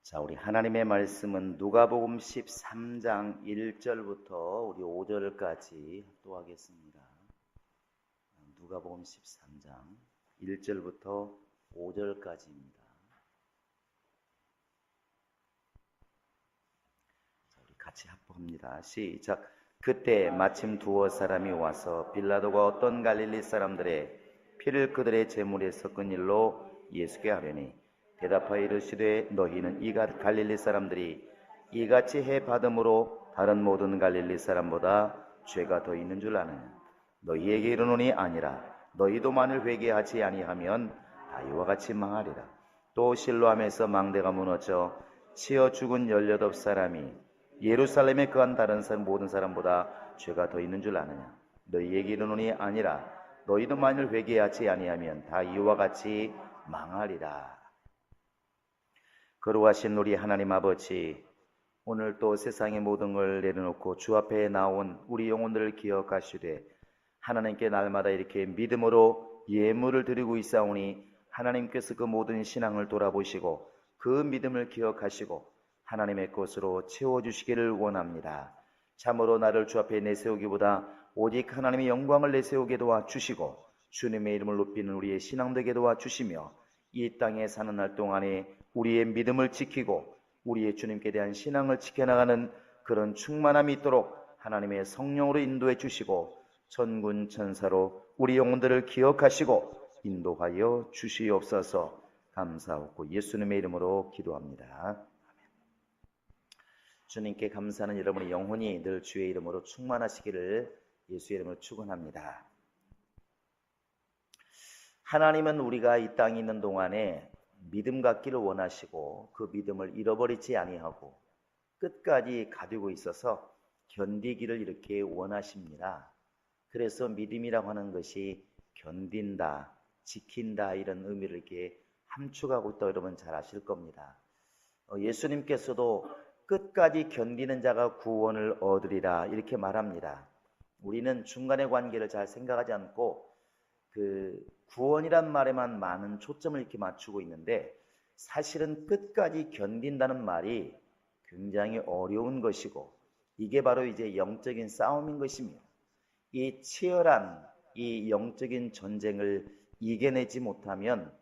자, 우리 하나님의 말씀은 누가복음 13장 1절부터 우리 5절까지 또 하겠습니다. 누가복음 13장 1절부터 5절까지입니다. 자, 우리 같이 합독합니다. 시작. 그때 마침 두어 사람이 와서 빌라도가 어떤 갈릴리 사람들의 피를 그들의 제물에 섞은 일로 예수께 하려니 대답하여 이르시되 너희는 이 갈릴리 사람들이 이같이 해 받음으로 다른 모든 갈릴리 사람보다 죄가 더 있는 줄 아느냐. 너희에게 이르노니 아니라 너희도 만일 회개하지 아니하면 다 이와 같이 망하리라. 또 실로암에서 망대가 무너져 치어 죽은 18사람이 예루살렘에 거한 다른 모든 사람보다 죄가 더 있는 줄 아느냐. 너희에게 이르노니 아니라 너희도 만일 회개하지 아니하면 다 이와 같이 망하리라. 거룩하신 우리 하나님 아버지, 오늘 또 세상의 모든 걸 내려놓고 주 앞에 나온 우리 영혼들을 기억하시되 하나님께 날마다 이렇게 믿음으로 예물을 드리고 있사오니 하나님께서 그 모든 신앙을 돌아보시고 그 믿음을 기억하시고 하나님의 것으로 채워주시기를 원합니다. 참으로 나를 주 앞에 내세우기보다 오직 하나님의 영광을 내세우게 도와주시고 주님의 이름을 높이는 우리의 신앙 되게 도와주시며 이 땅에 사는 날 동안에 우리의 믿음을 지키고 우리의 주님께 대한 신앙을 지켜나가는 그런 충만함이 있도록 하나님의 성령으로 인도해 주시고 천군 천사로 우리 영혼들을 기억하시고 인도하여 주시옵소서. 감사하고 예수님의 이름으로 기도합니다. 주님께 감사하는 여러분의 영혼이 늘 주의 이름으로 충만하시기를 예수의 이름으로 축원합니다. 하나님은 우리가 이 땅에 있는 동안에 믿음 갖기를 원하시고 그 믿음을 잃어버리지 아니하고 끝까지 가지고 있어서 견디기를 이렇게 원하십니다. 그래서 믿음이라고 하는 것이 견딘다, 지킨다 이런 의미를 이렇게 함축하고 있다고 여러분 잘 아실 겁니다. 예수님께서도 끝까지 견디는 자가 구원을 얻으리라 이렇게 말합니다. 우리는 중간의 관계를 잘 생각하지 않고 그 구원이란 말에만 많은 초점을 이렇게 맞추고 있는데 사실은 끝까지 견딘다는 말이 굉장히 어려운 것이고 이게 바로 이제 영적인 싸움인 것입니다. 이 치열한 이 영적인 전쟁을 이겨내지 못하면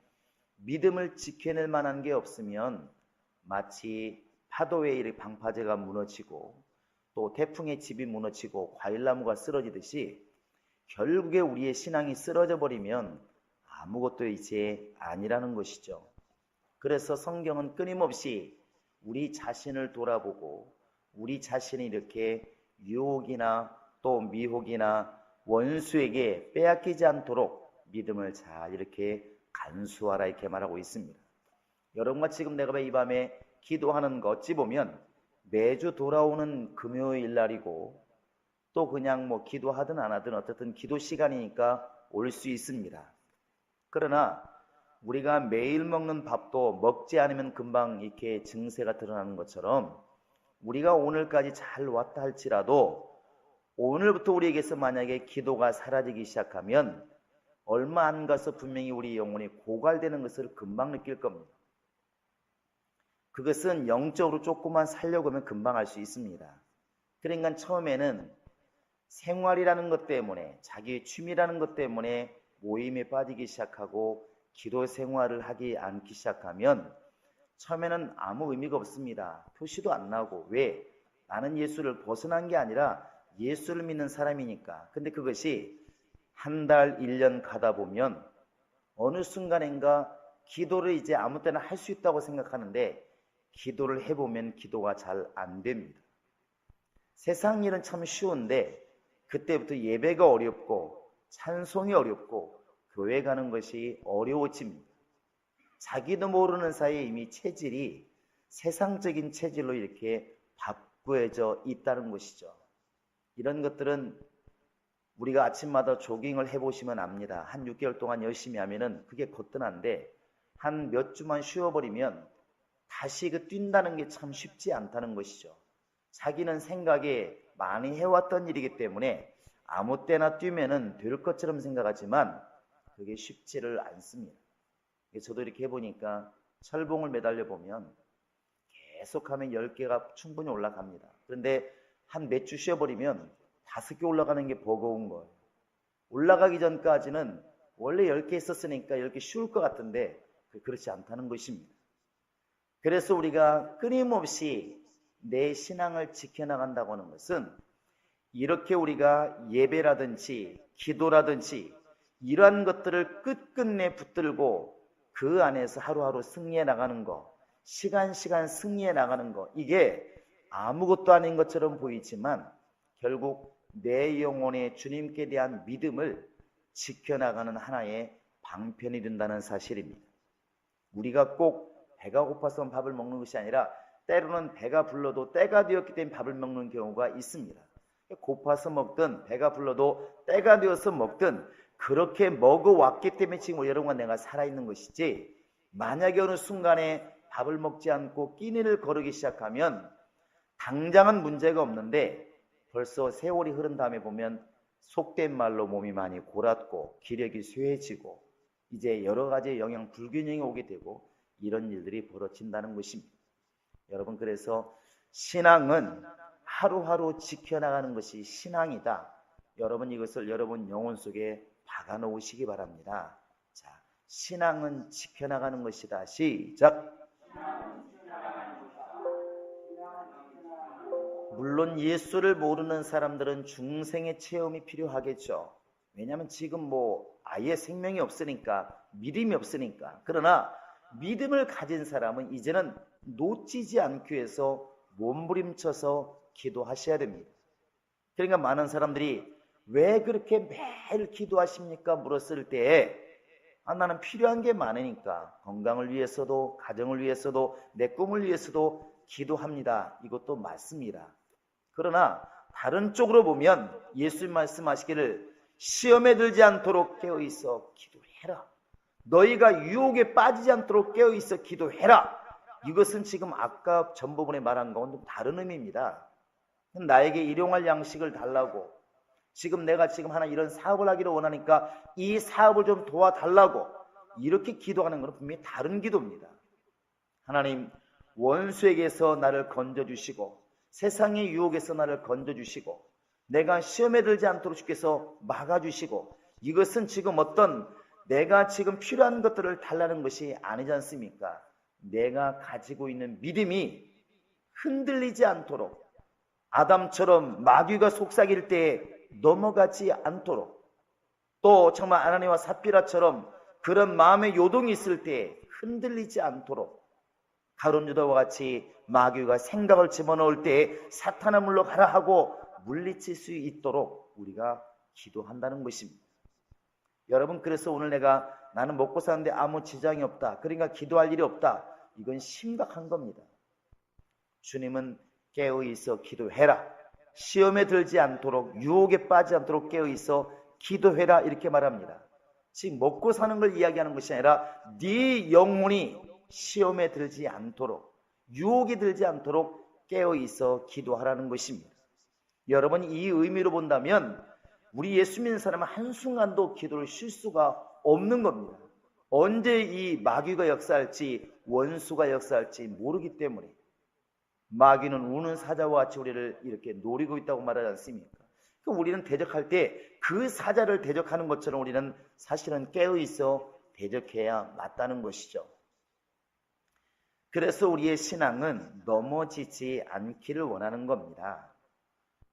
믿음을 지켜낼 만한 게 없으면 마치 파도에 이렇게 방파제가 무너지고 또 태풍의 집이 무너지고 과일나무가 쓰러지듯이 결국에 우리의 신앙이 쓰러져 버리면 아무것도 이제 아니라는 것이죠. 그래서 성경은 끊임없이 우리 자신을 돌아보고 우리 자신이 이렇게 유혹이나 또 미혹이나 원수에게 빼앗기지 않도록 믿음을 잘 이렇게 간수하라 이렇게 말하고 있습니다. 여러분과 지금 내가 이 밤에 기도하는 거 어찌 보면 매주 돌아오는 금요일 날이고 또 그냥 뭐 기도하든 안 하든 어쨌든 기도 시간이니까 올 수 있습니다. 그러나 우리가 매일 먹는 밥도 먹지 않으면 금방 이렇게 증세가 드러나는 것처럼 우리가 오늘까지 잘 왔다 할지라도 오늘부터 우리에게서 만약에 기도가 사라지기 시작하면 얼마 안 가서 분명히 우리 영혼이 고갈되는 것을 금방 느낄 겁니다. 그것은 영적으로 조금만 살려고 하면 금방 알 수 있습니다. 그러니까 처음에는 생활이라는 것 때문에 자기의 취미라는 것 때문에 모임에 빠지기 시작하고 기도 생활을 하지 않기 시작하면 처음에는 아무 의미가 없습니다. 표시도 안 나고 왜? 나는 예수를 벗어난 게 아니라 예수를 믿는 사람이니까. 근데 그것이 한 달, 1년 가다 보면 어느 순간인가 기도를 이제 아무 때나 할 수 있다고 생각하는데 기도를 해보면 기도가 잘 안 됩니다. 세상 일은 참 쉬운데 그때부터 예배가 어렵고 찬송이 어렵고 교회 가는 것이 어려워집니다. 자기도 모르는 사이에 이미 체질이 세상적인 체질로 이렇게 바꾸어져 있다는 것이죠. 이런 것들은 우리가 아침마다 조깅을 해보시면 압니다. 한 6개월 동안 열심히 하면은 그게 거뜬한데 한 몇 주만 쉬어버리면 다시 그 뛴다는 게 참 쉽지 않다는 것이죠. 자기는 생각에 많이 해왔던 일이기 때문에 아무 때나 뛰면은 될 것처럼 생각하지만 그게 쉽지를 않습니다. 저도 이렇게 해보니까 철봉을 매달려 보면 계속하면 10개가 충분히 올라갑니다. 그런데 한 몇 주 쉬어버리면 5개 올라가는 게 버거운 거예요. 올라가기 전까지는 원래 10개 있었으니까 10개 쉬울 것 같은데 그렇지 않다는 것입니다. 그래서 우리가 끊임없이 내 신앙을 지켜나간다고 하는 것은 이렇게 우리가 예배라든지 기도라든지 이러한 것들을 끝끝내 붙들고 그 안에서 하루하루 승리해 나가는 것, 시간 승리해 나가는 것, 이게 아무것도 아닌 것처럼 보이지만 결국 내 영혼의 주님께 대한 믿음을 지켜나가는 하나의 방편이 된다는 사실입니다. 우리가 꼭 배가 고파서 밥을 먹는 것이 아니라 때로는 배가 불러도 때가 되었기 때문에 밥을 먹는 경우가 있습니다. 고파서 먹든 배가 불러도 때가 되어서 먹든 그렇게 먹어왔기 때문에 지금 여러분과 내가 살아있는 것이지, 만약에 어느 순간에 밥을 먹지 않고 끼니를 거르기 시작하면 당장은 문제가 없는데 벌써 세월이 흐른 다음에 보면 속된 말로 몸이 많이 골았고 기력이 쇠해지고 이제 여러 가지 영양 불균형이 오게 되고 이런 일들이 벌어진다는 것입니다. 여러분, 그래서 신앙은 하루하루 지켜나가는 것이 신앙이다. 여러분, 이것을 여러분 영혼 속에 박아 놓으시기 바랍니다. 자, 신앙은 지켜나가는 것이다. 시작. 물론 예수를 모르는 사람들은 중생의 체험이 필요하겠죠. 왜냐하면 지금 아예 생명이 없으니까, 믿음이 없으니까. 그러나 믿음을 가진 사람은 이제는 놓치지 않기 위해서 몸부림쳐서 기도하셔야 됩니다. 그러니까 많은 사람들이 왜 그렇게 매일 기도하십니까? 물었을 때에 나는 필요한 게 많으니까 건강을 위해서도 가정을 위해서도 내 꿈을 위해서도 기도합니다. 이것도 맞습니다. 그러나 다른 쪽으로 보면 예수님 말씀하시기를 시험에 들지 않도록 깨어있어 기도해라. 너희가 유혹에 빠지지 않도록 깨어있어 기도해라. 이것은 지금 아까 전 부분에 말한 것과는 좀 다른 의미입니다. 나에게 일용할 양식을 달라고, 지금 내가 하나 이런 사업을 하기를 원하니까 이 사업을 좀 도와달라고, 이렇게 기도하는 것은 분명히 다른 기도입니다. 하나님, 원수에게서 나를 건져주시고 세상의 유혹에서 나를 건져주시고 내가 시험에 들지 않도록 주께서 막아주시고, 이것은 지금 어떤 내가 지금 필요한 것들을 달라는 것이 아니지 않습니까? 내가 가지고 있는 믿음이 흔들리지 않도록, 아담처럼 마귀가 속삭일 때 넘어가지 않도록, 또 정말 아나니와 삽비라처럼 그런 마음의 요동이 있을 때 흔들리지 않도록, 가룟 유다와 같이 마귀가 생각을 집어넣을 때 사탄아 물러가라 하고 물리칠 수 있도록 우리가 기도한다는 것입니다. 여러분, 그래서 오늘 나는 먹고 사는데 아무 지장이 없다, 그러니까 기도할 일이 없다, 이건 심각한 겁니다. 주님은 깨어있어 기도해라, 시험에 들지 않도록 유혹에 빠지지 않도록 깨어있어 기도해라, 이렇게 말합니다. 지금 먹고 사는 걸 이야기하는 것이 아니라 네 영혼이 시험에 들지 않도록, 유혹이 들지 않도록 깨어있어 기도하라는 것입니다. 여러분, 이 의미로 본다면 우리 예수 믿는 사람은 한순간도 기도를 쉴 수가 없는 겁니다. 언제 이 마귀가 역사할지 원수가 역사할지 모르기 때문에. 마귀는 우는 사자와 같이 우리를 이렇게 노리고 있다고 말하지 않습니까? 우리는 대적할 때 그 사자를 대적하는 것처럼 우리는 사실은 깨어있어 대적해야 맞다는 것이죠. 그래서 우리의 신앙은 넘어지지 않기를 원하는 겁니다.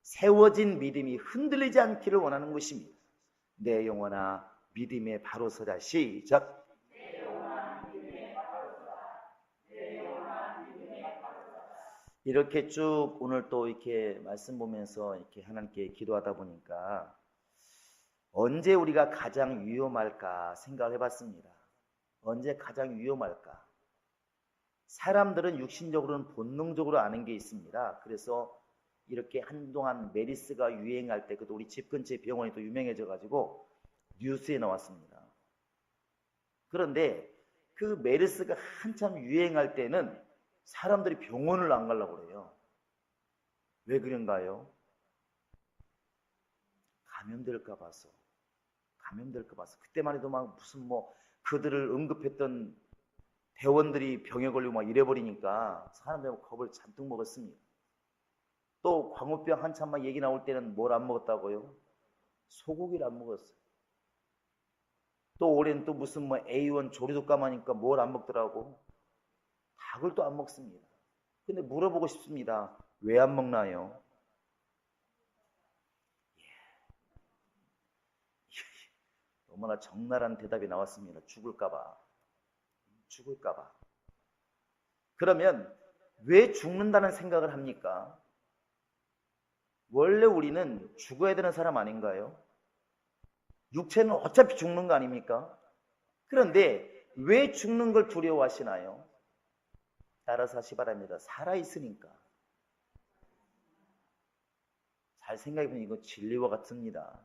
세워진 믿음이 흔들리지 않기를 원하는 것입니다. 내 영혼아 믿음에 바로 서자. 시작. 이렇게 쭉 오늘 또 이렇게 말씀 보면서 이렇게 하나님께 기도하다 보니까 언제 우리가 가장 위험할까 생각을 해봤습니다. 언제 가장 위험할까? 사람들은 육신적으로는 본능적으로 아는 게 있습니다. 그래서 이렇게 한동안 메르스가 유행할 때, 그것도 우리 집 근처 병원이 또 유명해져 가지고 뉴스에 나왔습니다. 그런데 그 메르스가 한참 유행할 때는 사람들이 병원을 안 가려고 그래요. 왜 그런가요? 감염될까 봐서. 그때만 해도 막 무슨 그들을 응급했던 회원들이 병에 걸리고 막 이래버리니까 사람들이 겁을 잔뜩 먹었습니다. 또 광우병 한참 막 얘기 나올 때는 뭘 안 먹었다고요? 소고기를 안 먹었어요. 또 올해는 또 무슨 뭐 A1 조류독감 하니까 뭘 안 먹더라고? 닭을 또 안 먹습니다. 근데 물어보고 싶습니다. 왜 안 먹나요? 얼마나 적나라한 대답이 나왔습니다. 죽을까봐. 죽을까봐. 그러면 왜 죽는다는 생각을 합니까? 원래 우리는 죽어야 되는 사람 아닌가요? 육체는 어차피 죽는 거 아닙니까? 그런데 왜 죽는 걸 두려워하시나요? 따라서 하시 바랍니다. 살아있으니까. 잘 생각해보면 이거 진리와 같습니다.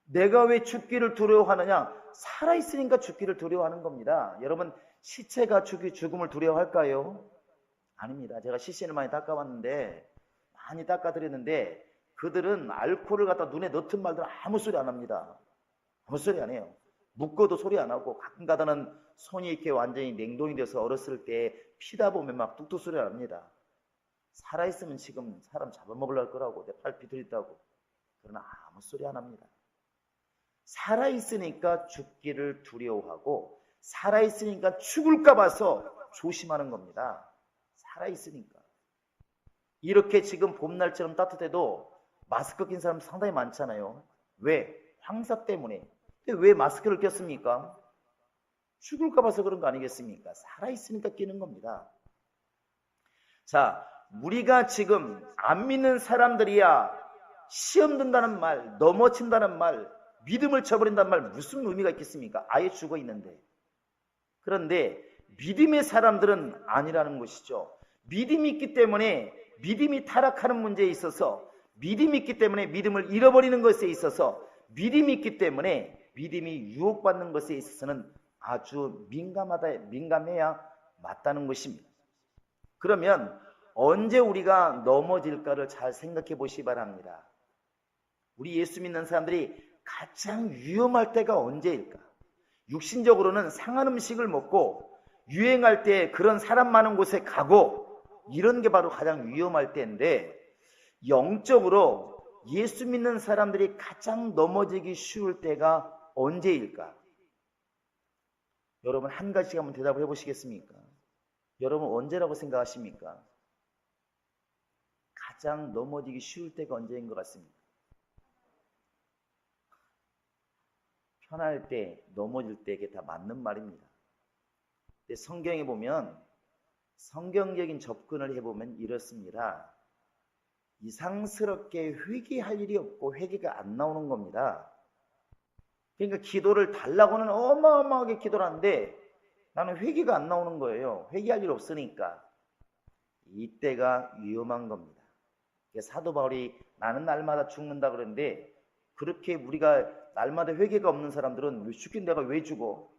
내가 왜 죽기를 두려워하느냐? 살아있으니까 죽기를 두려워하는 겁니다. 여러분, 시체가 죽음을 두려워할까요? 아닙니다. 제가 시신을 많이 닦아봤는데, 많이 닦아드렸는데, 그들은 알코올을 갖다 눈에 넣든 말든 아무 소리 안 합니다. 아무 소리 안 해요. 묶어도 소리 안 하고, 가끔 가다는 손이 이렇게 완전히 냉동이 돼서 얼었을 때 피다 보면 막 뚝뚝 소리 안 합니다. 살아있으면 지금 사람 잡아먹으려 할 거라고, 내 팔 비틀있다고. 그러나 아무 소리 안 합니다. 살아있으니까 죽기를 두려워하고 살아있으니까 죽을까 봐서 조심하는 겁니다. 살아있으니까. 이렇게 지금 봄날처럼 따뜻해도 마스크 낀 사람 상당히 많잖아요. 왜? 황사 때문에. 근데 왜 마스크를 꼈습니까? 죽을까 봐서 그런 거 아니겠습니까? 살아있으니까 끼는 겁니다. 자, 우리가 지금 안 믿는 사람들이야 시험 든다는 말, 넘어진다는 말, 믿음을 저버린다는 말 무슨 의미가 있겠습니까? 아예 죽어 있는데. 그런데 믿음의 사람들은 아니라는 것이죠. 믿음이 있기 때문에 믿음이 타락하는 문제에 있어서 믿음이 있기 때문에 믿음을 잃어버리는 것에 있어서 믿음이 있기 때문에 믿음이 유혹받는 것에 있어서는 아주 민감해야 맞다는 것입니다. 그러면 언제 우리가 넘어질까를 잘 생각해 보시기 바랍니다. 우리 예수 믿는 사람들이 가장 위험할 때가 언제일까? 육신적으로는 상한 음식을 먹고 유행할 때 그런 사람 많은 곳에 가고 이런 게 바로 가장 위험할 때인데 영적으로 예수 믿는 사람들이 가장 넘어지기 쉬울 때가 언제일까? 여러분 한 가지씩 한번 대답을 해보시겠습니까? 여러분 언제라고 생각하십니까? 가장 넘어지기 쉬울 때가 언제인 것 같습니까? 편할 때, 넘어질 때 이게 다 맞는 말입니다. 근데 성경에 보면 성경적인 접근을 해보면 이렇습니다. 이상스럽게 회개할 일이 없고 회개가 안 나오는 겁니다. 그러니까 기도를 달라고는 어마어마하게 기도를 하는데 나는 회개가 안 나오는 거예요. 회개할 일 없으니까. 이때가 위험한 겁니다. 사도 바울이 나는 날마다 죽는다 그러는데 그렇게 우리가 날마다 회개가 없는 사람들은 죽긴 내가 왜 죽어?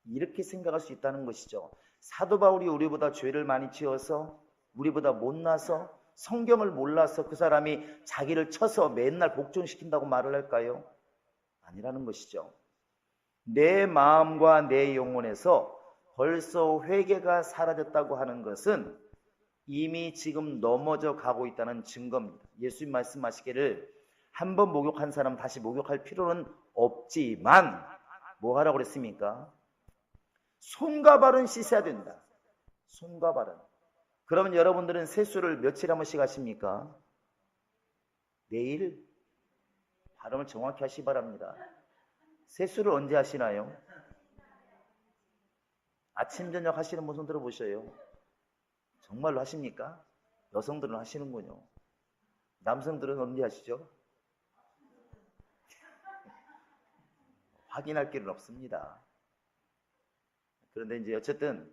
이렇게 생각할 수 있다는 것이죠. 사도 바울이 우리보다 죄를 많이 지어서 우리보다 못나서 성경을 몰라서 그 사람이 자기를 쳐서 맨날 복종시킨다고 말을 할까요? 아니라는 것이죠. 내 마음과 내 영혼에서 벌써 회개가 사라졌다고 하는 것은 이미 지금 넘어져 가고 있다는 증거입니다. 예수님 말씀하시기를 한 번 목욕한 사람 다시 목욕할 필요는 없지만 뭐 하라고 그랬습니까? 손과 발은 씻어야 된다. 손과 발은. 그러면 여러분들은 세수를 며칠 한 번씩 하십니까? 내일? 발음을 정확히 하시기 바랍니다. 세수를 언제 하시나요? 아침 저녁 하시는 분 손 들어보셔요. 정말로 하십니까? 여성들은 하시는군요. 남성들은 언제 하시죠? 확인할 길은 없습니다. 그런데 이제 어쨌든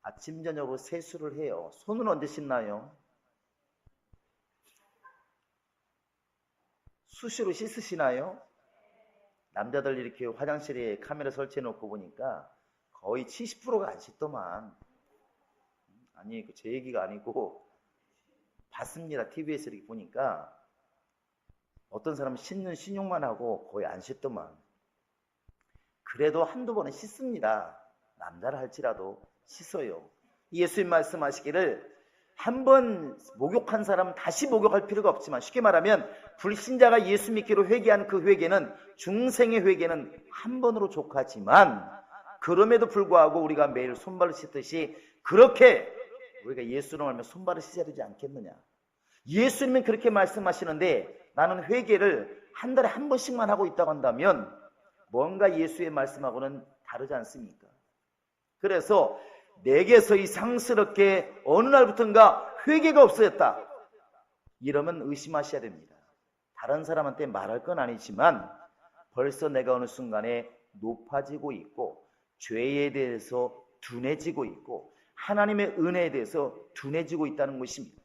아침 저녁으로 세수를 해요. 손은 언제 씻나요? 수시로 씻으시나요? 남자들 이렇게 화장실에 카메라 설치해 놓고 보니까 거의 70%가 안 씻더만. 아니 제 얘기가 아니고 봤습니다. TV에서 이렇게 보니까 어떤 사람은 씻는 신용만 하고 거의 안 씻더만. 그래도 한두 번은 씻습니다. 남자라 할지라도 씻어요. 예수님 말씀하시기를 한 번 목욕한 사람은 다시 목욕할 필요가 없지만, 쉽게 말하면 불신자가 예수 믿기로 회개한 그 회개는, 중생의 회개는 한 번으로 족하지만, 그럼에도 불구하고 우리가 매일 손발을 씻듯이 그렇게 우리가 예수를 알면 손발을 씻어야 되지 않겠느냐. 예수님은 그렇게 말씀하시는데 나는 회개를 한 달에 한 번씩만 하고 있다고 한다면 뭔가 예수의 말씀하고는 다르지 않습니까? 그래서 내게서 이상스럽게 어느 날부턴가 회개가 없어졌다, 이러면 의심하셔야 됩니다. 다른 사람한테 말할 건 아니지만 벌써 내가 어느 순간에 높아지고 있고, 죄에 대해서 둔해지고 있고, 하나님의 은혜에 대해서 둔해지고 있다는 것입니다.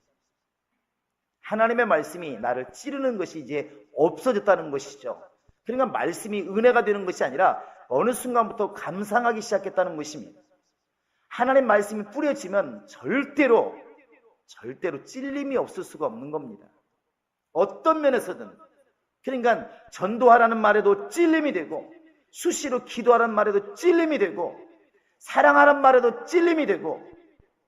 하나님의 말씀이 나를 찌르는 것이 이제 없어졌다는 것이죠. 그러니까 말씀이 은혜가 되는 것이 아니라 어느 순간부터 감상하기 시작했다는 것입니다. 하나님 말씀이 뿌려지면 절대로 찔림이 없을 수가 없는 겁니다. 어떤 면에서든. 그러니까 전도하라는 말에도 찔림이 되고, 수시로 기도하라는 말에도 찔림이 되고, 사랑하라는 말에도 찔림이 되고,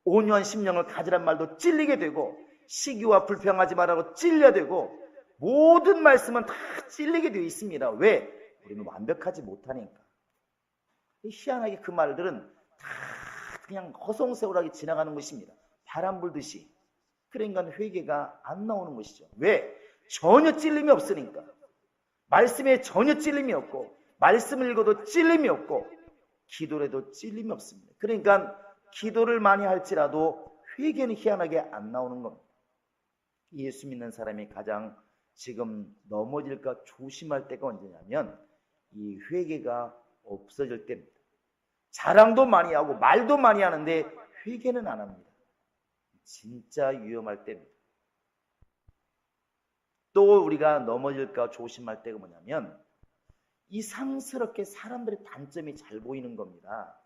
온유한 심령을 가지란 말도 찔리게 되고, 시기와 불평하지 말라고 찔려야 되고, 모든 말씀은 다 찔리게 되어 있습니다. 왜? 우리는 완벽하지 못하니까. 희한하게 그 말들은 다 그냥 허송세월하게 지나가는 것입니다. 바람 불듯이. 그러니까 회개가 안 나오는 것이죠. 왜? 전혀 찔림이 없으니까. 말씀에 전혀 찔림이 없고, 말씀을 읽어도 찔림이 없고, 기도를 해도 찔림이 없습니다. 그러니까 기도를 많이 할지라도 회개는 희한하게 안 나오는 겁니다. 예수 믿는 사람이 가장 지금 넘어질까 조심할 때가 언제냐면 이 회개가 없어질 때입니다. 자랑도 많이 하고 말도 많이 하는데 회개는 안 합니다. 진짜 위험할 때입니다. 또 우리가 넘어질까 조심할 때가 뭐냐면 이상스럽게 사람들의 단점이 잘 보이는 겁니다.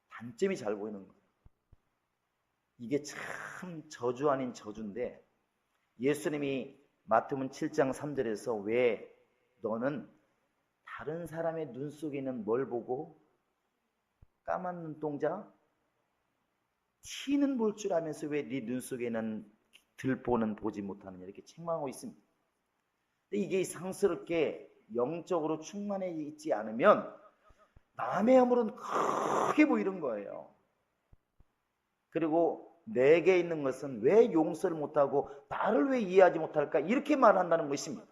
단점이 잘 보이는 겁니다. 이게 참 저주 아닌 저주인데, 예수님이 마태복음 7장 3절에서 왜 너는 다른 사람의 눈 속에는 뭘 보고 까만 눈동자? 티는 볼 줄 알면서 왜 네 눈 속에는 들보는 보지 못하느냐, 이렇게 책망하고 있습니다. 근데 이게 상스럽게 영적으로 충만해 있지 않으면 남의 허물은 크게 보이는 거예요. 그리고 내게 있는 것은 왜 용서를 못하고 나를 왜 이해하지 못할까, 이렇게 말한다는 것입니다.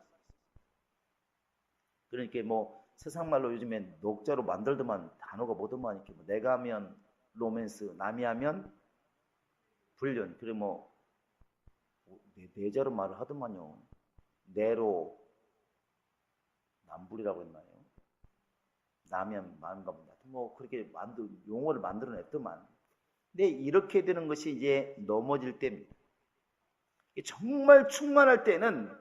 그러니까 뭐 세상 말로 요즘엔 녹자로 만들더만 단어가 뭐더만, 이렇게 뭐 내가 하면 로맨스, 남이 하면 불륜, 그리고 뭐 내자로 말을 하더만요. 내로 남불이라고 했나요? 남이 하면 많은가 봅니다. 뭐 그렇게 용어를 만들어냈더만. 근데 이렇게 되는 것이 이제 넘어질 때입니다. 정말 충만할 때는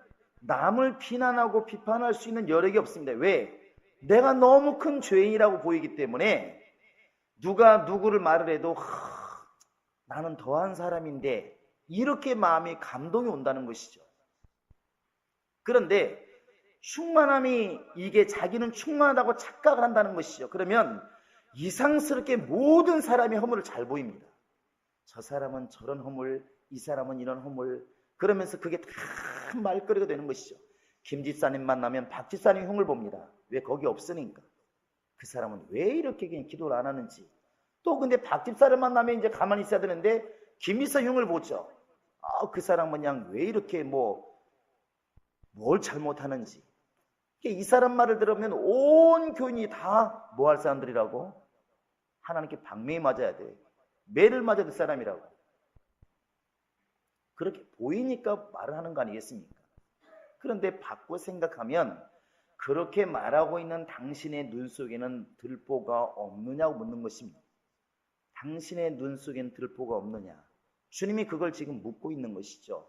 남을 비난하고 비판할 수 있는 여력이 없습니다. 왜? 내가 너무 큰 죄인이라고 보이기 때문에 누가 누구를 말을 해도 나는 더한 사람인데, 이렇게 마음이 감동이 온다는 것이죠. 그런데 충만함이, 이게 자기는 충만하다고 착각을 한다는 것이죠. 그러면 이상스럽게 모든 사람의 허물을 잘 보입니다. 저 사람은 저런 허물, 이 사람은 이런 허물, 그러면서 그게 다 말거리가 되는 것이죠. 김 집사님 만나면 박 집사님 흉을 봅니다. 왜? 거기 없으니까. 그 사람은 왜 이렇게 그냥 기도를 안 하는지. 또 근데 박 집사를 만나면 이제 가만히 있어야 되는데 김 집사 흉을 보죠. 그 사람은 그냥 왜 이렇게 뭘 잘못하는지. 이 사람 말을 들으면 온 교인이 다 뭐 할 사람들이라고? 하나님께 방매에 맞아야 돼. 매를 맞아야 될 사람이라고. 그렇게 보이니까 말을 하는 거 아니겠습니까? 그런데 바꿔 생각하면 그렇게 말하고 있는 당신의 눈 속에는 들보가 없느냐고 묻는 것입니다. 당신의 눈 속에는 들보가 없느냐? 주님이 그걸 지금 묻고 있는 것이죠.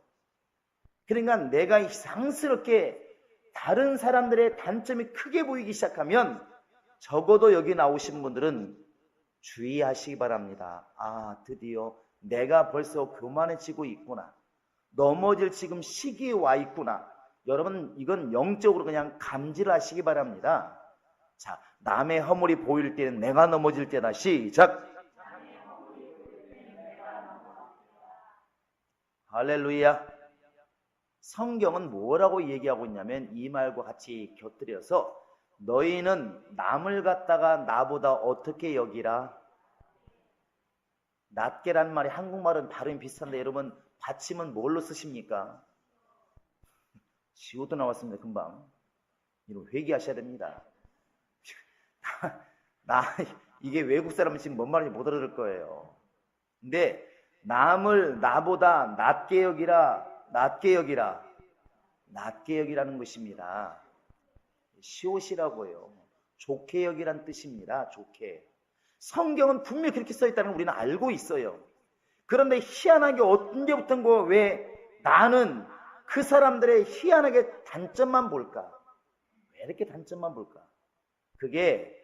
그러니까 내가 이상스럽게 다른 사람들의 단점이 크게 보이기 시작하면 적어도 여기 나오신 분들은 주의하시기 바랍니다. 드디어 내가 벌써 교만해지고 있구나. 넘어질 지금 시기에 와 있구나. 여러분, 이건 영적으로 그냥 감지를 하시기 바랍니다. 자, 남의 허물이 보일 때는 내가 넘어질 때다. 시작. 할렐루야. 성경은 뭐라고 얘기하고 있냐면 이 말과 같이 곁들여서 너희는 남을 갖다가 나보다 어떻게 여기라. 낮게란 말이 한국말은 발음이 비슷한데 여러분 받침은 뭘로 쓰십니까? 지우도 나왔습니다. 금방. 이거 회개하셔야 됩니다. 이게 외국 사람은 지금 뭔 말인지 못 알아들을 거예요. 근데 남을 나보다 낮게 여기라. 낮게 여기라. 낮게 여기라는 것입니다. 시옷이라고요. 좋게 여기란 뜻입니다. 좋게. 성경은 분명히 그렇게 써있다는 걸 우리는 알고 있어요. 그런데 희한하게 언제부턴가 왜 나는 그 사람들의 희한하게 단점만 볼까? 왜 이렇게 단점만 볼까? 그게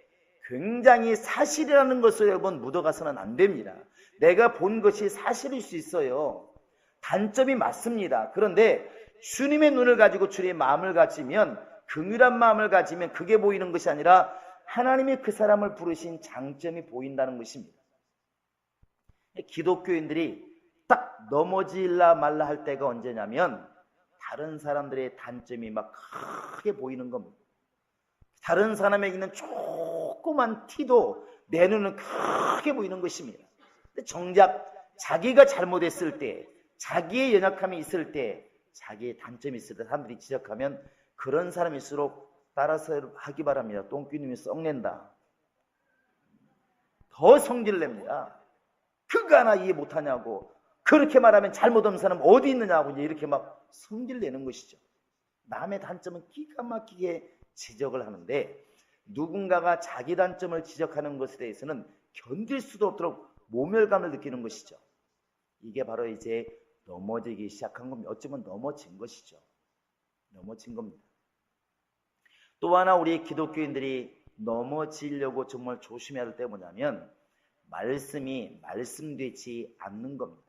굉장히 사실이라는 것을 여러분 묻어가서는 안 됩니다. 내가 본 것이 사실일 수 있어요. 단점이 맞습니다. 그런데 주님의 눈을 가지고 주님의 마음을 가지면, 긍휼한 마음을 가지면 그게 보이는 것이 아니라 하나님이 그 사람을 부르신 장점이 보인다는 것입니다. 기독교인들이 딱 넘어질라 말라 할 때가 언제냐면 다른 사람들의 단점이 막 크게 보이는 겁니다. 다른 사람에게 있는 조그만 티도 내 눈은 크게 보이는 것입니다. 근데 정작 자기가 잘못했을 때, 자기의 연약함이 있을 때, 자기의 단점이 있을 때 사람들이 지적하면 그런 사람일수록 따라서 하기 바랍니다. 똥끼님이 썩낸다. 더 성질 냅니다. 그거 하나 이해 못하냐고. 그렇게 말하면 잘못 없는 사람 어디 있느냐고 이렇게 막 성질 내는 것이죠. 남의 단점은 기가 막히게 지적을 하는데 누군가가 자기 단점을 지적하는 것에 대해서는 견딜 수도 없도록 모멸감을 느끼는 것이죠. 이게 바로 이제 넘어지기 시작한 겁니다. 어쩌면 넘어진 것이죠. 넘어진 겁니다. 또 하나 우리 기독교인들이 넘어지려고 정말 조심해야 할 때 뭐냐면 말씀이 말씀되지 않는 겁니다.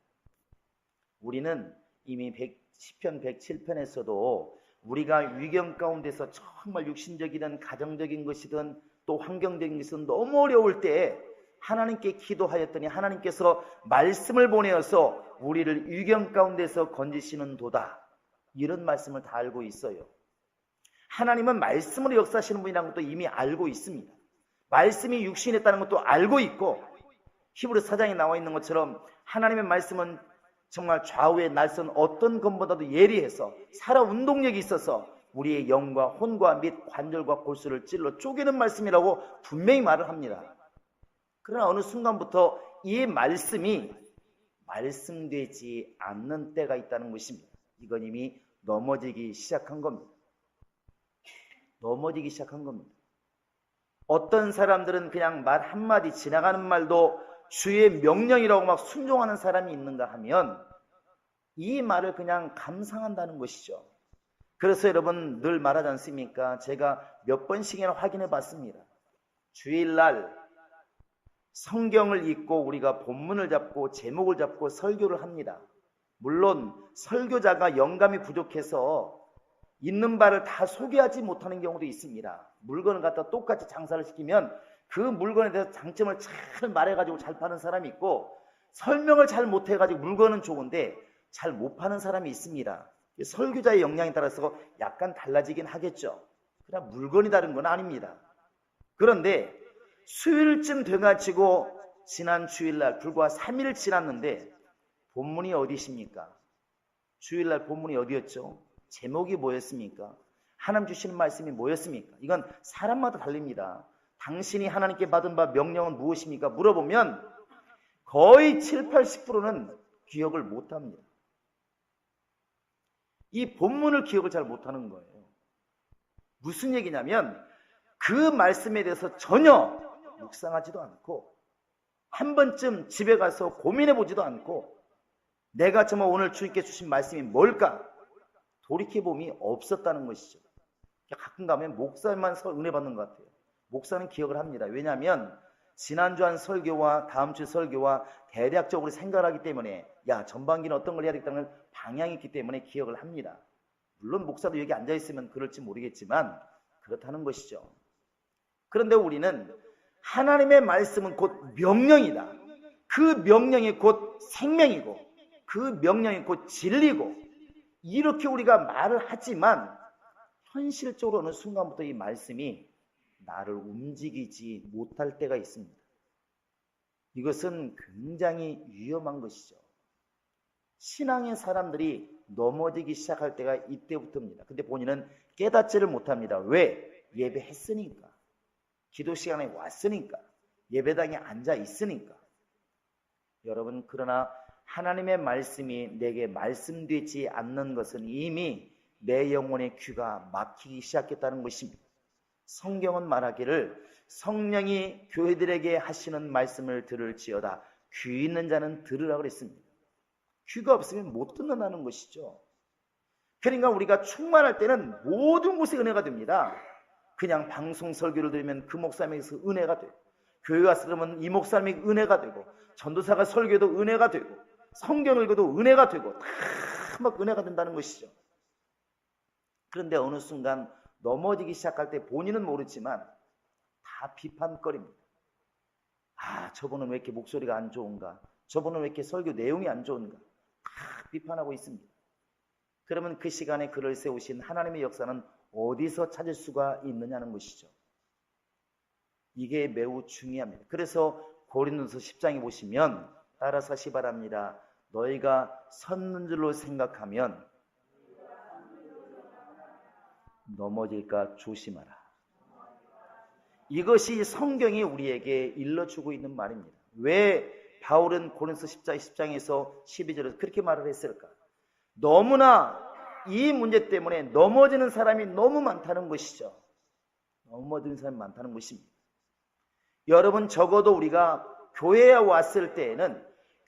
우리는 이미 시편 107편에서도 우리가 위경 가운데서 정말 육신적이든 가정적인 것이든 또 환경적인 것이든 너무 어려울 때 하나님께 기도하였더니 하나님께서 말씀을 보내어서 우리를 위경 가운데서 건지시는 도다. 이런 말씀을 다 알고 있어요. 하나님은 말씀으로 역사하시는 분이라는 것도 이미 알고 있습니다. 말씀이 육신했다는 것도 알고 있고 히브리 4장에 나와 있는 것처럼 하나님의 말씀은 정말 좌우의 날선 어떤 것보다도 예리해서 살아 운동력이 있어서 우리의 영과 혼과 및 관절과 골수를 찔러 쪼개는 말씀이라고 분명히 말을 합니다. 그러나 어느 순간부터 이 말씀이 말씀되지 않는 때가 있다는 것입니다. 이건 이미 넘어지기 시작한 겁니다. 넘어지기 시작한 겁니다. 어떤 사람들은 그냥 말 한마디 지나가는 말도 주의 명령이라고 막 순종하는 사람이 있는가 하면 이 말을 그냥 감상한다는 것이죠. 그래서 여러분 늘 말하지 않습니까? 제가 몇 번씩이나 확인해 봤습니다. 주일날 성경을 읽고 우리가 본문을 잡고 제목을 잡고 설교를 합니다. 물론 설교자가 영감이 부족해서 있는 바를 다 소개하지 못하는 경우도 있습니다. 물건을 갖다 똑같이 장사를 시키면 그 물건에 대해서 장점을 잘 말해가지고 잘 파는 사람이 있고 설명을 잘 못해가지고 물건은 좋은데 잘 못 파는 사람이 있습니다. 설교자의 역량에 따라서 약간 달라지긴 하겠죠. 그러나 물건이 다른 건 아닙니다. 그런데 수요일쯤 돼가지고 지난 주일날 불과 3일 지났는데 본문이 어디십니까? 주일날 본문이 어디였죠? 제목이 뭐였습니까? 하나님 주시는 말씀이 뭐였습니까? 이건 사람마다 달립니다. 당신이 하나님께 받은 바 명령은 무엇입니까? 물어보면 거의 7, 80%는 기억을 못합니다. 이 본문을 기억을 잘 못하는 거예요. 무슨 얘기냐면 그 말씀에 대해서 전혀 묵상하지도 않고 한 번쯤 집에 가서 고민해 보지도 않고 내가 정말 오늘 주님께 주신 말씀이 뭘까? 돌이켜봄이 없었다는 것이죠. 가끔 가면 목사만 은혜 받는 것 같아요. 목사는 기억을 합니다. 왜냐하면 지난주 한 설교와 다음 주 설교와 대략적으로 생각을 하기 때문에 야 전반기는 어떤 걸 해야 되겠다는 방향이 있기 때문에 기억을 합니다. 물론 목사도 여기 앉아있으면 그럴지 모르겠지만 그렇다는 것이죠. 그런데 우리는 하나님의 말씀은 곧 명령이다. 그 명령이 곧 생명이고 그 명령이 곧 진리고 이렇게 우리가 말을 하지만 현실적으로 어느 순간부터 이 말씀이 나를 움직이지 못할 때가 있습니다. 이것은 굉장히 위험한 것이죠. 신앙의 사람들이 넘어지기 시작할 때가 이때부터입니다. 근데 본인은 깨닫지를 못합니다. 왜? 예배했으니까. 기도 시간에 왔으니까. 예배당에 앉아 있으니까. 여러분, 그러나 하나님의 말씀이 내게 말씀되지 않는 것은 이미 내 영혼의 귀가 막히기 시작했다는 것입니다. 성경은 말하기를 성령이 교회들에게 하시는 말씀을 들을지어다 귀 있는 자는 들으라고 그랬습니다. 귀가 없으면 못 듣는다는 것이죠. 그러니까 우리가 충만할 때는 모든 곳에 은혜가 됩니다. 그냥 방송 설교를 들으면 그 목사님에게서 은혜가 돼요. 교회 가서 들으면 이 목사님에게 은혜가 되고, 전도사가 설교도 은혜가 되고, 성경을 읽어도 은혜가 되고, 다 막 은혜가 된다는 것이죠. 그런데 어느 순간 넘어지기 시작할 때 본인은 모르지만 다 비판거리입니다. 아, 저분은 왜 이렇게 목소리가 안 좋은가? 저분은 왜 이렇게 설교 내용이 안 좋은가? 다 비판하고 있습니다. 그러면 그 시간에 그를 세우신 하나님의 역사는 어디서 찾을 수가 있느냐는 것이죠. 이게 매우 중요합니다. 그래서 고린도서 10장에 보시면 따라서 하시 바랍니다. 너희가 섰는 줄로 생각하면 넘어질까 조심하라. 이것이 성경이 우리에게 일러주고 있는 말입니다. 왜 바울은 고린도서 10장에서 12절에서 그렇게 말을 했을까? 너무나 이 문제 때문에 넘어지는 사람이 너무 많다는 것이죠. 넘어지는 사람이 많다는 것입니다. 여러분, 적어도 우리가 교회에 왔을 때에는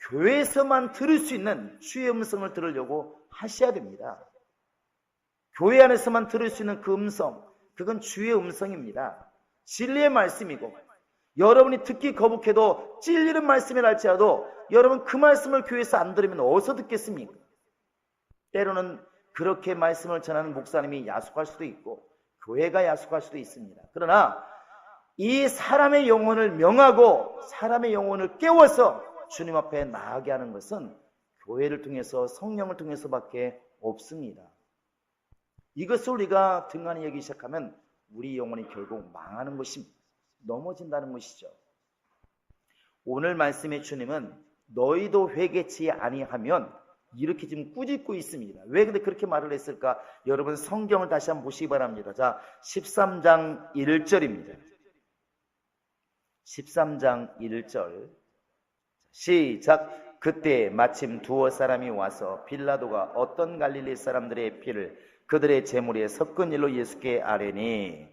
교회에서만 들을 수 있는 주의 음성을 들으려고 하셔야 됩니다. 교회 안에서만 들을 수 있는 그 음성, 그건 주의 음성입니다. 진리의 말씀이고, 여러분이 듣기 거북해도 찔리는 말씀이라 할지라도 여러분 그 말씀을 교회에서 안 들으면 어디서 듣겠습니까? 때로는 그렇게 말씀을 전하는 목사님이 야속할 수도 있고 교회가 야속할 수도 있습니다. 그러나 이 사람의 영혼을 명하고 사람의 영혼을 깨워서 주님 앞에 나아가게 하는 것은 교회를 통해서 성령을 통해서밖에 없습니다. 이것을 우리가 등한히 여기기 시작하면 우리 영혼이 결국 망하는 것입니다. 넘어진다는 것이죠. 오늘 말씀의 주님은 너희도 회개치 아니하면 이렇게 지금 꾸짖고 있습니다. 왜 근데 그렇게 말을 했을까? 여러분 성경을 다시 한번 보시기 바랍니다. 자, 13장 1절입니다. 13장 1절 시작. 그때 마침 두어 사람이 와서 빌라도가 어떤 갈릴리 사람들의 피를 그들의 제물에 섞은 일로 예수께 아뢰니.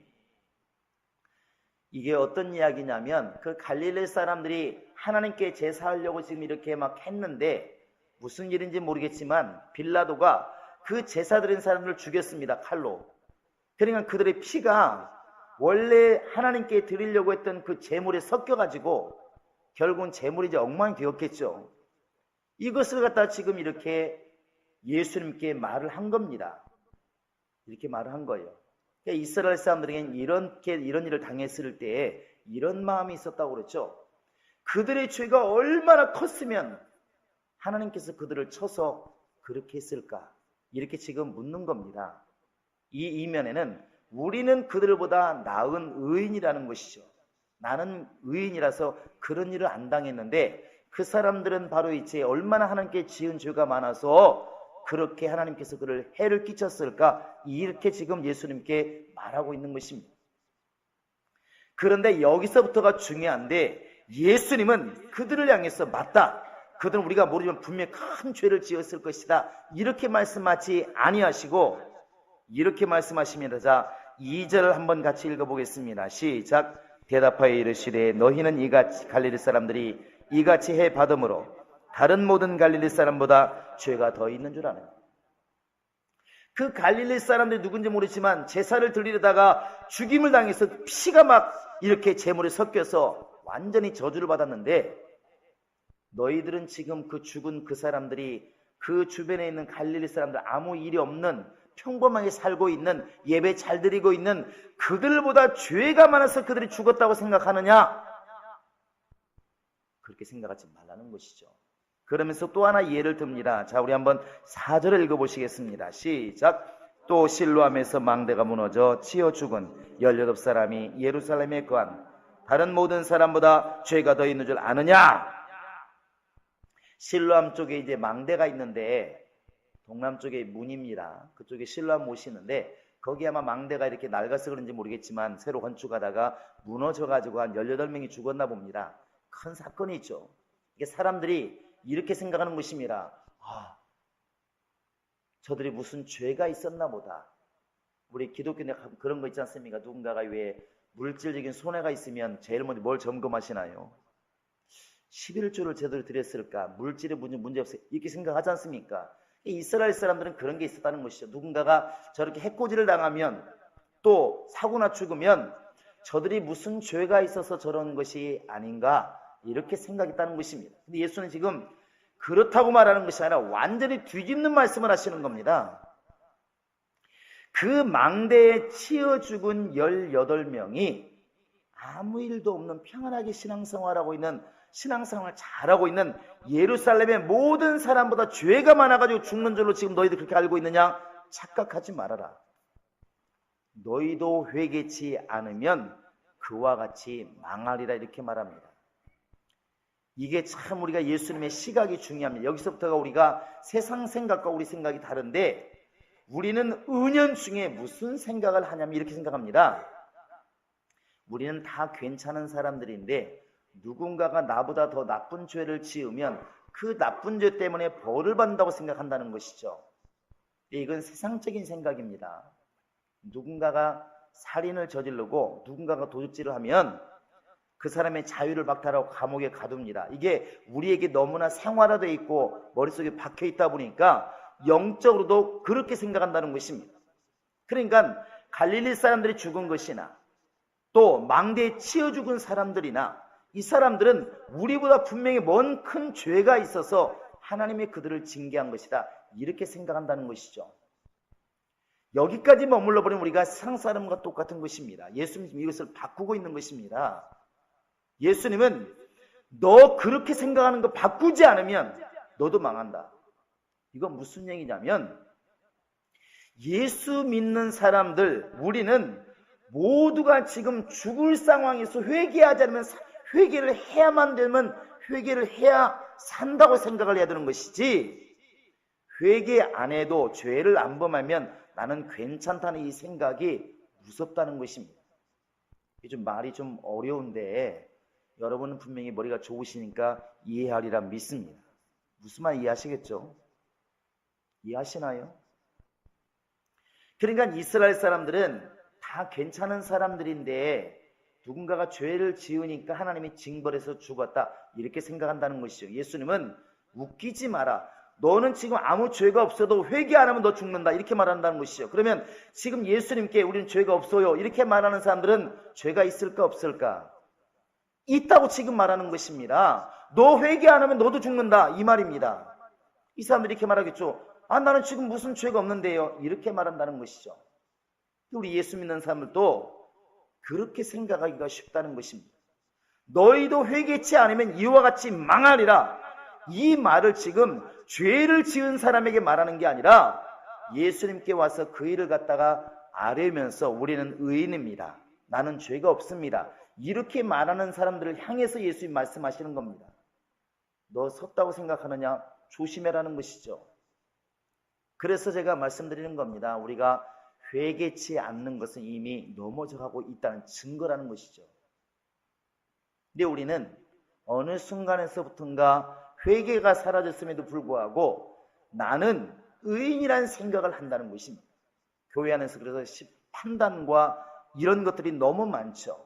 이게 어떤 이야기냐면 그 갈릴리 사람들이 하나님께 제사하려고 지금 이렇게 막 했는데 무슨 일인지 모르겠지만 빌라도가 그 제사 드린 사람들을 죽였습니다. 칼로. 그러니까 그들의 피가 원래 하나님께 드리려고 했던 그 제물에 섞여가지고 결국은 제물이 이제 엉망이 되었겠죠. 이것을 갖다 지금 이렇게 예수님께 말을 한 겁니다. 이렇게 말을 한 거예요. 그러니까 이스라엘 사람들에게는 이런 일을 당했을 때에 이런 마음이 있었다고 그랬죠. 그들의 죄가 얼마나 컸으면 하나님께서 그들을 쳐서 그렇게 했을까? 이렇게 지금 묻는 겁니다. 이 이면에는 우리는 그들보다 나은 의인이라는 것이죠. 나는 의인이라서 그런 일을 안 당했는데 그 사람들은 바로 이제 얼마나 하나님께 지은 죄가 많아서 그렇게 하나님께서 그를 해를 끼쳤을까? 이렇게 지금 예수님께 말하고 있는 것입니다. 그런데 여기서부터가 중요한데 예수님은 그들을 향해서 맞다. 그들은 우리가 모르지만 분명히 큰 죄를 지었을 것이다. 이렇게 말씀하지 아니하시고 이렇게 말씀하십니다. 자, 2절 한번 같이 읽어보겠습니다. 시작. 대답하여 이르시되 너희는 이같이 갈릴리 사람들이 이같이 해 받음으로 다른 모든 갈릴리 사람보다 죄가 더 있는 줄 아는. 그 갈릴리 사람들이 누군지 모르지만 제사를 드리려다가 죽임을 당해서 피가 막 이렇게 제물에 섞여서 완전히 저주를 받았는데 너희들은 지금 그 죽은 그 사람들이 그 주변에 있는 갈릴리 사람들 아무 일이 없는 평범하게 살고 있는, 예배 잘 드리고 있는 그들보다 죄가 많아서 그들이 죽었다고 생각하느냐? 그렇게 생각하지 말라는 것이죠. 그러면서 또 하나 예를 듭니다. 자, 우리 한번 4절을 읽어보시겠습니다. 시작. 또 실로암에서 망대가 무너져 치여 죽은 18사람이 예루살렘에 거한 다른 모든 사람보다 죄가 더 있는 줄 아느냐? 실로암 쪽에 이제 망대가 있는데, 동남쪽에 문입니다. 그쪽에 실로암 못이 있는데, 거기 아마 망대가 이렇게 낡아서 그런지 모르겠지만 새로 건축하다가 무너져가지고 한 18명이 죽었나 봅니다. 큰 사건이 있죠. 이게 사람들이 이렇게 생각하는 것입니다. 저들이 무슨 죄가 있었나 보다. 우리 기독교는 그런 거 있지 않습니까? 누군가가 왜 물질적인 손해가 있으면 제일 먼저 뭘 점검하시나요? 11조를 제대로 드렸을까? 물질에 문제 없어요. 이렇게 생각하지 않습니까? 이스라엘 사람들은 그런 게 있었다는 것이죠. 누군가가 저렇게 해코지를 당하면, 또 사고나 죽으면 저들이 무슨 죄가 있어서 저런 것이 아닌가, 이렇게 생각했다는 것입니다. 근데 예수는 지금 그렇다고 말하는 것이 아니라 완전히 뒤집는 말씀을 하시는 겁니다. 그 망대에 치여 죽은 18명이 아무 일도 없는 평안하게 신앙생활하고 있는, 신앙생활을 잘하고 있는 예루살렘의 모든 사람보다 죄가 많아가지고 죽는 줄로 지금 너희들 그렇게 알고 있느냐? 착각하지 말아라. 너희도 회개치 않으면 그와 같이 망하리라, 이렇게 말합니다. 이게 참 우리가 예수님의 시각이 중요합니다. 여기서부터가 우리가 세상 생각과 우리 생각이 다른데, 우리는 은연중에 무슨 생각을 하냐면 이렇게 생각합니다. 우리는 다 괜찮은 사람들인데 누군가가 나보다 더 나쁜 죄를 지으면 그 나쁜 죄 때문에 벌을 받는다고 생각한다는 것이죠. 이건 세상적인 생각입니다. 누군가가 살인을 저지르고 누군가가 도둑질을 하면 그 사람의 자유를 박탈하고 감옥에 가둡니다. 이게 우리에게 너무나 생활화되어 있고 머릿속에 박혀 있다 보니까 영적으로도 그렇게 생각한다는 것입니다. 그러니까 갈릴리 사람들이 죽은 것이나 또 망대에 치여 죽은 사람들이나, 이 사람들은 우리보다 분명히 먼 큰 죄가 있어서 하나님이 그들을 징계한 것이다, 이렇게 생각한다는 것이죠. 여기까지 머물러 버리면 우리가 세상 사람과 똑같은 것입니다. 예수님이 이것을 바꾸고 있는 것입니다. 예수님은 너 그렇게 생각하는 거 바꾸지 않으면 너도 망한다. 이건 무슨 얘기냐면, 예수 믿는 사람들, 우리는 모두가 지금 죽을 상황에서 회개하지 않으면, 회개를 해야만 되면 회개를 해야 산다고 생각을 해야 되는 것이지, 회개 안 해도 죄를 안 범하면 나는 괜찮다는 이 생각이 무섭다는 것입니다. 이게 좀 말이 좀 어려운데 여러분은 분명히 머리가 좋으시니까 이해하리라 믿습니다. 무슨 말 이해하시겠죠? 이해하시나요? 그러니까 이스라엘 사람들은 다 괜찮은 사람들인데 누군가가 죄를 지으니까 하나님이 징벌해서 죽었다, 이렇게 생각한다는 것이죠. 예수님은 웃기지 마라. 너는 지금 아무 죄가 없어도 회개 안 하면 너 죽는다, 이렇게 말한다는 것이죠. 그러면 지금 예수님께 우리는 죄가 없어요, 이렇게 말하는 사람들은 죄가 있을까 없을까? 있다고 지금 말하는 것입니다. 너 회개 안 하면 너도 죽는다, 이 말입니다. 이 사람들이 이렇게 말하겠죠. 나는 지금 무슨 죄가 없는데요, 이렇게 말한다는 것이죠. 우리 예수 믿는 사람들도 그렇게 생각하기가 쉽다는 것입니다. 너희도 회개치 않으면 이와 같이 망하리라, 이 말을 지금 죄를 지은 사람에게 말하는 게 아니라 예수님께 와서 그 일을 갖다가 아뢰면서 우리는 의인입니다, 나는 죄가 없습니다, 이렇게 말하는 사람들을 향해서 예수님 말씀하시는 겁니다. 너 섰다고 생각하느냐? 조심해라는 것이죠. 그래서 제가 말씀드리는 겁니다. 우리가 회개치 않는 것은 이미 넘어져가고 있다는 증거라는 것이죠. 근데 우리는 어느 순간에서부턴가 회개가 사라졌음에도 불구하고 나는 의인이라는 생각을 한다는 것입니다. 교회 안에서 그래서 판단과 이런 것들이 너무 많죠.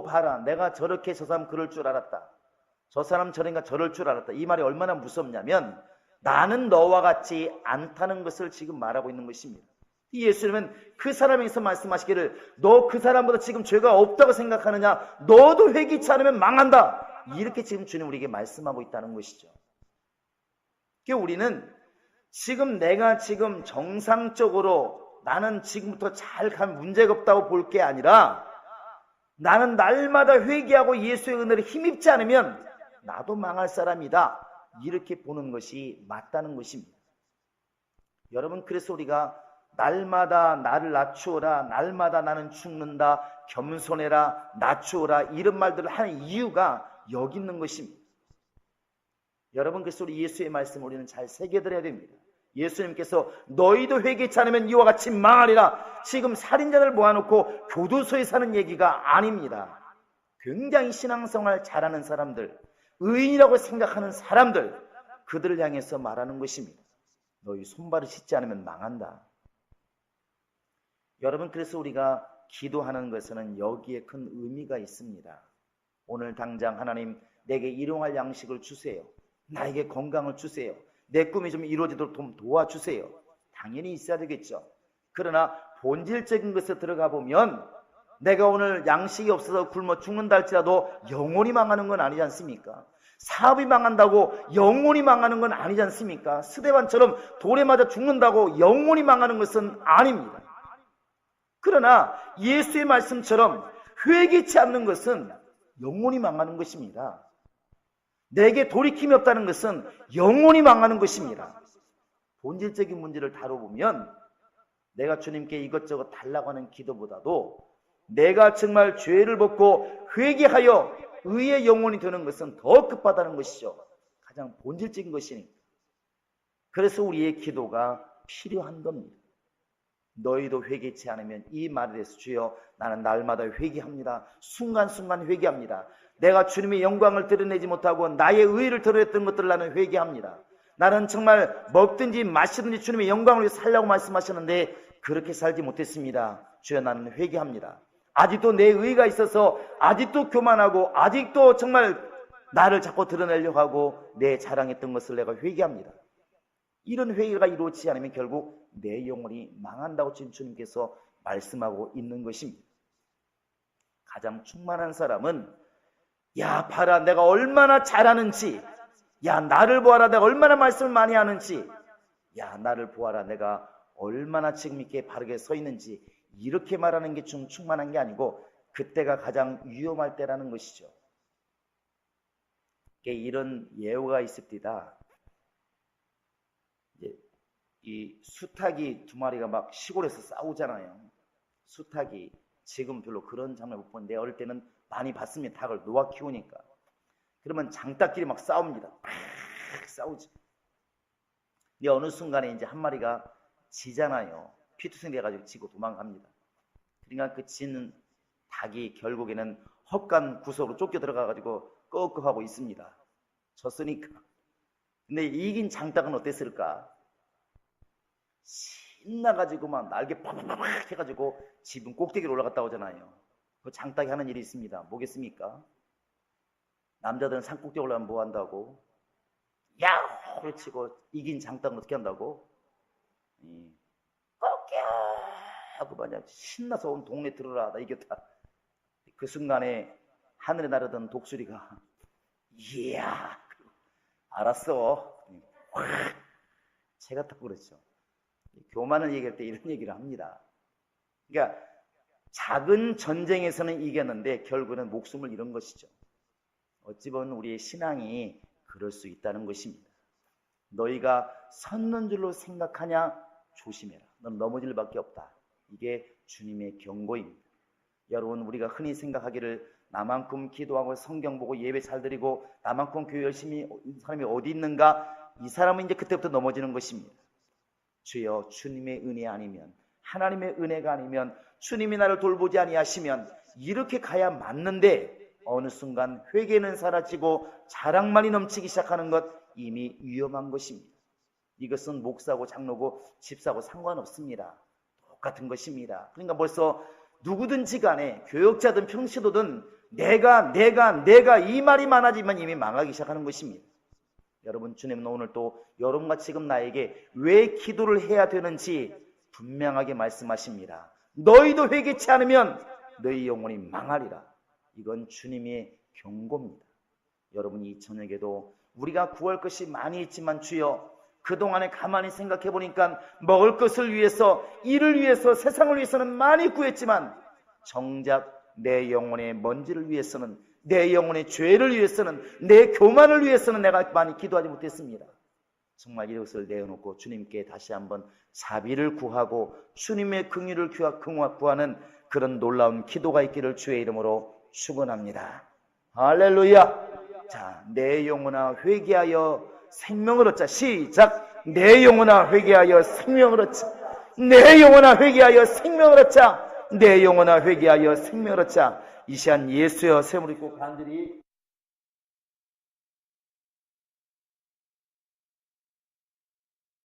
봐라, 내가 저렇게 저 사람 그럴 줄 알았다, 저 사람 저런가 저럴 줄 알았다, 이 말이 얼마나 무섭냐면 나는 너와 같지 않다는 것을 지금 말하고 있는 것입니다. 예수님은 그 사람에게서 말씀하시기를 너 그 사람보다 지금 죄가 없다고 생각하느냐? 너도 회개치 않으면 망한다, 이렇게 지금 주님 우리에게 말씀하고 있다는 것이죠. 우리는 지금 내가 지금 정상적으로 나는 지금부터 잘 간 문제가 없다고 볼 게 아니라 나는 날마다 회개하고 예수의 은혜를 힘입지 않으면 나도 망할 사람이다. 이렇게 보는 것이 맞다는 것입니다. 여러분, 그래서 우리가 날마다 나를 낮추어라, 날마다 나는 죽는다, 겸손해라, 낮추어라 이런 말들을 하는 이유가 여기 있는 것입니다. 여러분, 그래서 우리 예수의 말씀을 우리는 잘 새겨들어야 됩니다. 예수님께서 너희도 회개치 않으면 이와 같이 망하리라. 지금 살인자들 모아놓고 교도소에 사는 얘기가 아닙니다. 굉장히 신앙생활 잘하는 사람들, 의인이라고 생각하는 사람들, 그들을 향해서 말하는 것입니다. 너희 손발을 씻지 않으면 망한다. 여러분, 그래서 우리가 기도하는 것에는 여기에 큰 의미가 있습니다. 오늘 당장 하나님 내게 일용할 양식을 주세요. 나에게 건강을 주세요. 내 꿈이 좀 이루어지도록 좀 도와주세요. 당연히 있어야 되겠죠. 그러나 본질적인 것에 들어가 보면 내가 오늘 양식이 없어서 굶어 죽는다 할지라도 영원히 망하는 건 아니지 않습니까? 사업이 망한다고 영원히 망하는 건 아니지 않습니까? 스데반처럼 돌에 맞아 죽는다고 영원히 망하는 것은 아닙니다. 그러나 예수의 말씀처럼 회개치 않는 것은 영원히 망하는 것입니다. 내게 돌이킴이 없다는 것은 영원히 망하는 것입니다. 본질적인 문제를 다뤄보면 내가 주님께 이것저것 달라고 하는 기도보다도 내가 정말 죄를 벗고 회개하여 의의 영혼이 되는 것은 더 급하다는 것이죠. 가장 본질적인 것이니까. 그래서 우리의 기도가 필요한 겁니다. 너희도 회개치 않으면 이 말에 대해서 주여 나는 날마다 회개합니다. 순간순간 회개합니다. 내가 주님의 영광을 드러내지 못하고 나의 의의를 드러냈던 것들을 나는 회개합니다. 나는 정말 먹든지 마시든지 주님의 영광을 위해 살라고 말씀하셨는데 그렇게 살지 못했습니다. 주여 나는 회개합니다. 아직도 내 의의가 있어서 아직도 교만하고 아직도 정말 나를 자꾸 드러내려고 하고 내 자랑했던 것을 내가 회개합니다. 이런 회개가 이루어지지 않으면 결국 내 영혼이 망한다고 주님께서 말씀하고 있는 것입니다. 가장 충만한 사람은 야 봐라 내가 얼마나 잘하는지, 야 나를 보아라 내가 얼마나 말씀을 많이 하는지, 야 나를 보아라 내가 얼마나 지금 이렇게 바르게 서 있는지, 이렇게 말하는 게 좀 충만한 게 아니고 그때가 가장 위험할 때라는 것이죠. 이런 예우가 있습니다. 이 수탉이 두 마리가 막 시골에서 싸우잖아요. 수탉이 지금 별로 그런 장면 못 보는데 어릴 때는 많이 봤습니다. 닭을 놓아 키우니까. 그러면 장닭끼리 막 싸웁니다. 막 싸우지. 근데 어느 순간에 이제 한 마리가 지잖아요. 피투성 돼가지고 지고 도망갑니다. 그러니까 그 지는 닭이 결국에는 헛간 구석으로 쫓겨 들어가가지고 끄끄하고 있습니다. 졌으니까. 근데 이긴 장닭은 어땠을까? 신나가지고 막 날개 팍팍팍 해가지고 집은 꼭대기로 올라갔다 오잖아요. 그 장닭이 하는 일이 있습니다. 뭐겠습니까? 남자들은 산 꼭대기 올라가면 뭐 한다고? 야호를 치고 이긴 장닭은 어떻게 한다고? 꼭대기 하고 만약 신나서 온 동네 들어라 나 이겼다. 그 순간에 하늘에 나르던 독수리가 이야 알았어 확 제가 딱 그랬죠. 교만을 얘기할 때 이런 얘기를 합니다. 그러니까 작은 전쟁에서는 이겼는데 결국은 목숨을 잃은 것이죠. 어찌 보면 우리의 신앙이 그럴 수 있다는 것입니다. 너희가 섰는 줄로 생각하냐? 조심해라. 넌 넘어질 밖에 없다. 이게 주님의 경고입니다. 여러분 우리가 흔히 생각하기를 나만큼 기도하고 성경 보고 예배 잘 드리고 나만큼 교회 열심히 사람이 어디 있는가? 이 사람은 이제 그때부터 넘어지는 것입니다. 주여 주님의 은혜 아니면 하나님의 은혜가 아니면 주님이 나를 돌보지 아니하시면 이렇게 가야 맞는데 어느 순간 회개는 사라지고 자랑만이 넘치기 시작하는 것 이미 위험한 것입니다. 이것은 목사고 장로고 집사고 상관없습니다. 똑같은 것입니다. 그러니까 벌써 누구든지 간에 교역자든 평시도든 내가 이 말이 많아지면 이미 망하기 시작하는 것입니다. 여러분 주님은 오늘 또 여러분과 지금 나에게 왜 기도를 해야 되는지 분명하게 말씀하십니다. 너희도 회개치 않으면 너희 영혼이 망하리라. 이건 주님의 경고입니다. 여러분 이 저녁에도 우리가 구할 것이 많이 있지만 주여 그동안에 가만히 생각해 보니까 먹을 것을 위해서, 일을 위해서, 세상을 위해서는 많이 구했지만 정작 내 영혼의 먼지를 위해서는, 내 영혼의 죄를 위해서는, 내 교만을 위해서는 내가 많이 기도하지 못했습니다. 정말 이것을 내어놓고 주님께 다시 한번 자비를 구하고 주님의 긍휼을 구하는 그런 놀라운 기도가 있기를 주의 이름으로 축원합니다. 할렐루야. 자, 내 영혼아 회개하여 생명을 얻자. 시작. 내 영혼아 회개하여 생명을 얻자. 내 영혼아 회개하여 생명을 얻자. 내 영혼아 회개하여 생명을 얻자. 이 시간 예수여 샘을 입고 간절히